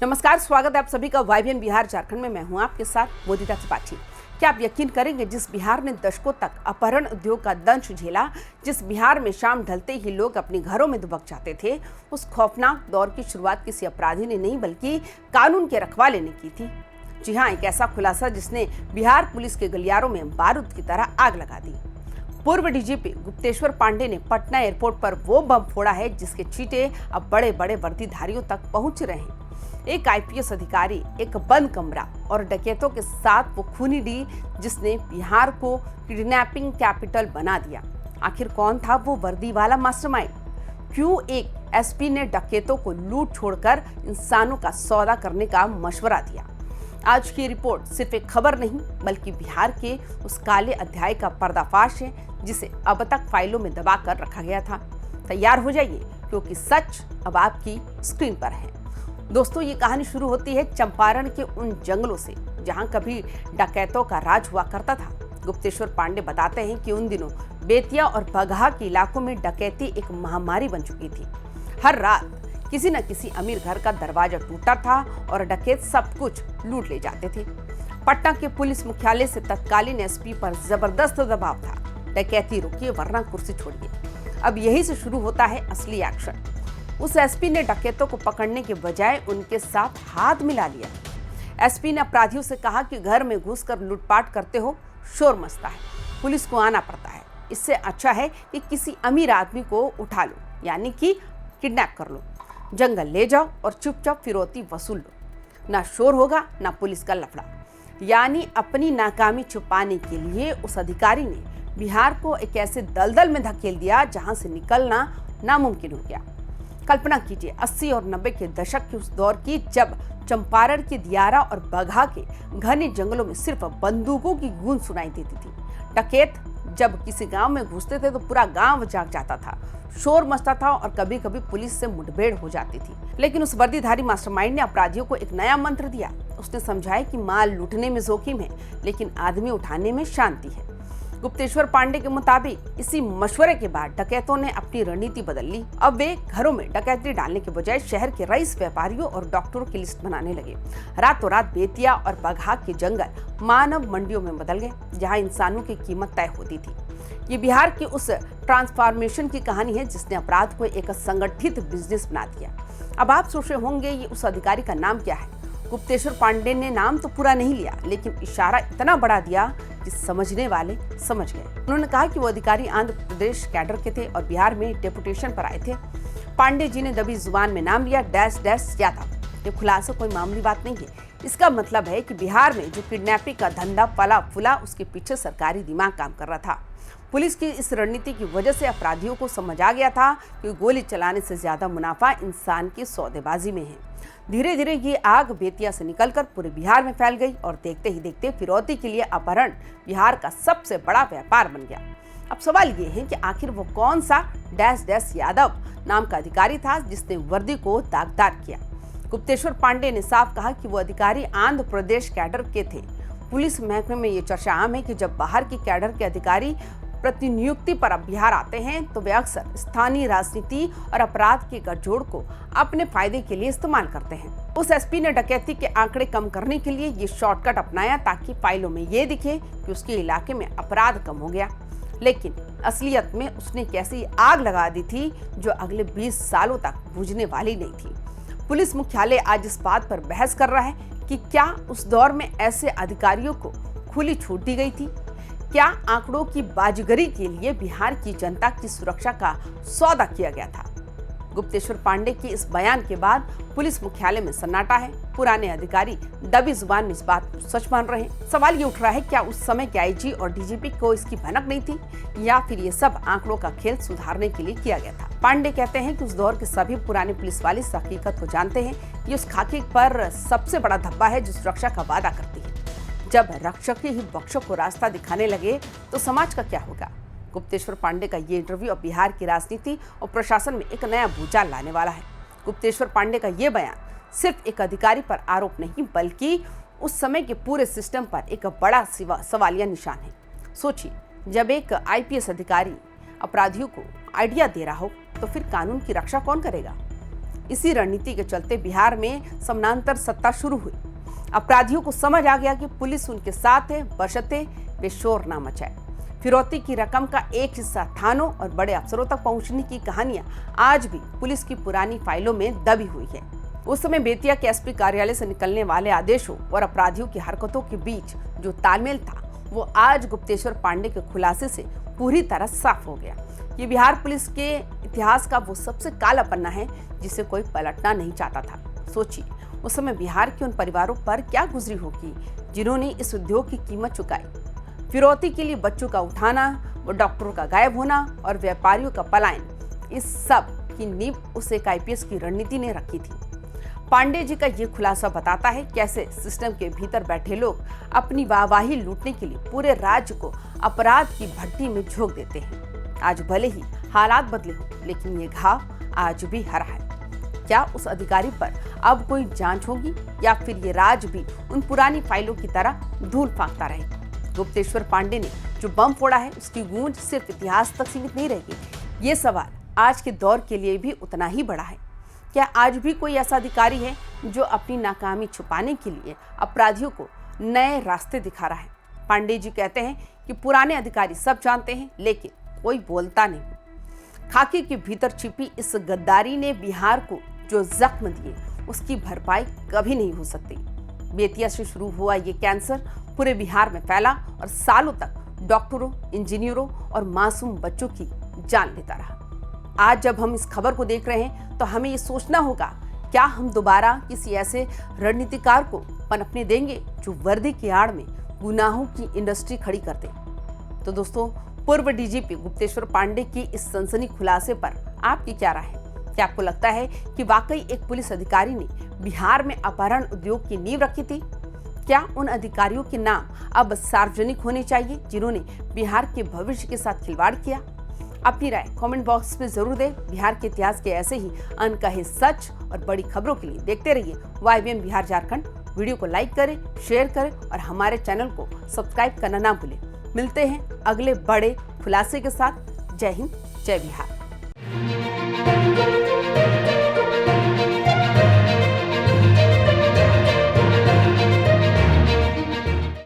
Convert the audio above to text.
नमस्कार, स्वागत है आप सभी का वाइबियन बिहार झारखंड में। मैं हूं आपके साथ मोदिता त्रिपाठी। क्या आप यकीन करेंगे, जिस बिहार ने दशकों तक अपहरण उद्योग का दंश झेला, जिस बिहार में शाम ढलते ही लोग अपने घरों में दुबक जाते थे, उस खौफनाक दौर की शुरुआत किसी अपराधी ने नहीं बल्कि कानून के रखवाले ने की थी। जी हाँ, एक ऐसा खुलासा जिसने बिहार पुलिस के गलियारों में बारूद की तरह आग लगा दी। पूर्व डीजीपी गुप्तेश्वर पांडे ने पटना एयरपोर्ट पर वो बम फोड़ा है जिसके चीटे अब बड़े बड़े वर्दीधारियों तक पहुंच रहे हैं। एक आईपीएस अधिकारी, एक बंद कमरा और डकैतों के साथ वो खूनी डील जिसने बिहार को किडनैपिंग कैपिटल बना दिया। आखिर कौन था वो वर्दी वाला मास्टरमाइंड? क्यों एक एसपी ने डकैतों को लूट छोड़कर इंसानों का सौदा करने का मशवरा दिया? आज की रिपोर्ट सिर्फ एक खबर नहीं बल्कि बिहार के उस काले अध्याय का पर्दाफाश है जिसे अब तक फाइलों में दबा कर रखा गया था। तैयार हो जाइए क्योंकि सच अब आपकी स्क्रीन पर है। दोस्तों, ये कहानी शुरू होती है चंपारण के उन जंगलों से जहां कभी डकैतों का राज हुआ करता था। गुप्तेश्वर पांडे बताते हैं कि उन दिनों बेतिया और बगहा के इलाकों में डकैती एक महामारी बन चुकी थी। हर रात किसी न किसी अमीर घर का दरवाजा टूटा था और डकैत सब कुछ लूट ले जाते थे। पटना के पुलिस मुख्यालय से तत्कालीन एसपी पर जबरदस्त दबाव था, डकैती रोकिए वरना कुर्सी छोड़िए। अब यही से शुरू होता है असली एक्शन। उस एसपी ने डकैतों को पकड़ने के बजाय उनके साथ हाथ मिला लिया। एसपी ने अपराधियों से कहा कि घर में घुसकर लूटपाट करते हो, शोर मचता है, पुलिस को आना पड़ता है। इससे अच्छा है कि किसी अमीर आदमी को उठा लो, यानी कि किडनैप कर लो, जंगल ले जाओ और चुपचाप फिरौती वसूल लो। ना शोर होगा ना पुलिस का लफड़ा। यानी अपनी नाकामी छुपाने के लिए उस अधिकारी ने बिहार को एक ऐसे दलदल में धकेल दिया जहां से निकलना नामुमकिन हो गया। कल्पना कीजिए 80 और 90 के दशक के उस दौर की, जब चंपारण के दियारा और बगहा के घने जंगलों में सिर्फ बंदूकों की गूंज सुनाई देती थी। डकैत जब किसी गांव में घुसते थे तो पूरा गांव जाग जाता था, शोर मचता था और कभी कभी पुलिस से मुठभेड़ हो जाती थी। लेकिन उस वर्दीधारी मास्टरमाइंड ने अपराधियों को एक नया मंत्र दिया। उसने समझाया कि माल लूटने में जोखिम है लेकिन आदमी उठाने में शांति है। गुप्तेश्वर पांडे के मुताबिक इसी मशवरे के बाद डकैतों ने अपनी रणनीति बदल ली। अब वे घरों में डकैती डालने के बजाय शहर के रईस, व्यापारियों और डॉक्टरों की लिस्ट बनाने लगे। रातों रात बेतिया और बगहा के जंगल मानव मंडियों में बदल गए जहां इंसानों की कीमत तय होती थी। ये बिहार की उस ट्रांसफॉर्मेशन की कहानी है जिसने अपराध को एक संगठित बिजनेस बना दिया। अब आप सोच रहे होंगे, ये उस अधिकारी का नाम क्या है? गुप्तेश्वर पांडे ने नाम तो पूरा नहीं लिया लेकिन इशारा इतना बड़ा दिया कि समझने वाले समझ गए। उन्होंने कहा कि वो अधिकारी आंध्र प्रदेश कैडर के थे और बिहार में डेपुटेशन पर आए थे। पांडे जी ने दबी जुबान में नाम लिया, डैश डैश यादव। ये खुलासा कोई मामूली बात नहीं है। इसका मतलब है कि बिहार में जो किडनैपिंग का धंधा फला फूला, उसके पीछे सरकारी दिमाग काम कर रहा था। पुलिस की इस रणनीति की वजह से अपराधियों को समझ आ गया था कि गोली चलाने से ज्यादा मुनाफा इंसान की सौदेबाजी में है। धीरे धीरे ये आग बेतिया से निकलकर पूरे बिहार में फैल गई और देखते ही देखते फिरौती के लिए अपहरण बिहार का सबसे बड़ा व्यापार बन गया। अब सवाल ये है कि आखिर वो कौन सा डैश डैश यादव नाम का अधिकारी था जिसने वर्दी को दागदार किया? गुप्तेश्वर पांडे ने साफ कहा कि वो अधिकारी आंध्र प्रदेश कैडर के थे। पुलिस महकमे में ये चर्चा आम है कि जब बाहर के कैडर के अधिकारी प्रतिनियुक्ति पर अब बिहार आते हैं तो वे अक्सर स्थानीय राजनीति और अपराध के गठजोड़ को अपने फायदे के लिए इस्तेमाल करते हैं। उस एसपी ने डकैती के आंकड़े कम करने के लिए ये शॉर्टकट अपनाया ताकि फाइलों में ये दिखे कि उसके इलाके में अपराध कम हो गया। लेकिन असलियत में उसने कैसी आग लगा दी थी जो अगले 20 सालों तक बुझने वाली नहीं थी। पुलिस मुख्यालय आज इस बात पर बहस कर रहा है कि क्या उस दौर में ऐसे अधिकारियों को खुली छूट दी गई थी? क्या आंकड़ों की बाजीगरी के लिए बिहार की जनता की सुरक्षा का सौदा किया गया था? गुप्तेश्वर पांडे के इस बयान के बाद पुलिस मुख्यालय में सन्नाटा है। पुराने अधिकारी दबी जुबान में इस बात को सच मान रहे हैं। सवाल ये उठ रहा है, क्या उस समय के आईजी और डीजीपी को इसकी भनक नहीं थी या फिर ये सब आंकड़ों का खेल सुधारने के लिए किया गया था? पांडे कहते हैं कि उस दौर के सभी पुराने पुलिस वाले इस हकीकत को जानते हैं। ये उस खाकी पर सबसे बड़ा धब्बा है जो सुरक्षा का वादा करती है। जब रक्षक ही बख्शों को रास्ता दिखाने लगे तो समाज का क्या होगा? गुप्तेश्वर पांडे का ये इंटरव्यू अब बिहार की राजनीति और प्रशासन में एक नया भूचाल लाने वाला है। गुप्तेश्वर पांडे का ये बयान सिर्फ एक अधिकारी पर आरोप नहीं बल्कि उस समय के पूरे सिस्टम पर एक बड़ा सवालिया निशान है। सोचिए, जब एक आईपीएस अधिकारी अपराधियों को आइडिया दे रहा हो तो फिर कानून की रक्षा कौन करेगा? इसी रणनीति के चलते बिहार में समानांतर सत्ता शुरू हुई। अपराधियों को समझ आ गया कि पुलिस उनके साथ है, बशर्ते वे शोर ना मचाए। फिरौती की रकम का एक हिस्सा थानों और बड़े अफसरों तक पहुंचने की कहानियां आज भी पुलिस की पुरानी फाइलों में दबी हुई है। उस समय बेतिया के एसपी कार्यालय से निकलने वाले आदेशों और अपराधियों की हरकतों के बीच जो तालमेल था, वो आज गुप्तेश्वर पांडे के खुलासे से पूरी तरह साफ हो गया। ये बिहार पुलिस के इतिहास का वो सबसे काला पन्ना है जिसे कोई पलटना नहीं चाहता था। सोचिए, उस समय बिहार के उन परिवारों पर क्या गुजरी होगी जिन्होंने इस उद्योग की कीमत चुकाई। फिरौती के लिए बच्चों का उठाना, वो डॉक्टरों का गायब होना और व्यापारियों का पलायन, इस सब की नींव उस एक आईपीएस की रणनीति ने रखी थी। पांडे जी का ये खुलासा बताता है कैसे सिस्टम के भीतर बैठे लोग अपनी वाहवाही लूटने के लिए पूरे राज्य को अपराध की भट्टी में झोंक देते हैं। आज भले ही हालात बदले हो, लेकिन ये घाव आज भी हरा है। क्या उस अधिकारी पर अब कोई जांच होगी या फिर ये राज भी उन पुरानी फाइलों की तरह धूल फांकता रहेगा? गुप्तेश्वर पांडे ने जो बम फोड़ा है, उसकी गूंज सिर्फ इतिहास तक सीमित नहीं रहेगी। ये सवाल आज के दौर के लिए भी उतना ही बड़ा है। क्या आज भी कोई ऐसा अधिकारी है जो अपनी नाकामी छुपाने के लिए अपराधियों को नए रास्ते दिखा रहा है? पांडे जी कहते हैं कि पुराने अधिकारी सब जानते हैं, लेकिन कोई बोलता नहीं। खाकी के भीतर छिपी इस गद्दारी ने बिहार को जो जख्म दिए, उसकी भरपाई कभी नहीं हो सकती। बेतिया से शुरू हुआ ये कैंसर पूरे बिहार में फैला और सालों तक डॉक्टरों, इंजीनियरों और मासूम बच्चों की जान लेता रहा। आज जब हम इस खबर को देख रहे हैं तो हमें ये सोचना होगा, क्या हम दोबारा किसी ऐसे रणनीतिकार को पनपने देंगे जो वर्दी की आड़ में गुनाहों की इंडस्ट्री खड़ी कर दे? तो दोस्तों, पूर्व डीजीपी गुप्तेश्वर पांडे की इस सनसनी खुलासे पर आपकी क्या राय है? क्या आपको लगता है कि वाकई एक पुलिस अधिकारी ने बिहार में अपहरण उद्योग की नींव रखी थी? क्या उन अधिकारियों के नाम अब सार्वजनिक होने चाहिए जिन्होंने बिहार के भविष्य के साथ खिलवाड़ किया? अपनी राय कमेंट बॉक्स में जरूर दें। बिहार के इतिहास के ऐसे ही अनकहे सच और बड़ी खबरों के लिए देखते रहिए YBN बिहार झारखंड। वीडियो को लाइक करें, शेयर करें और हमारे चैनल को सब्सक्राइब करना ना भूलें। मिलते हैं अगले बड़े खुलासे के साथ। जय हिंद, जय बिहार।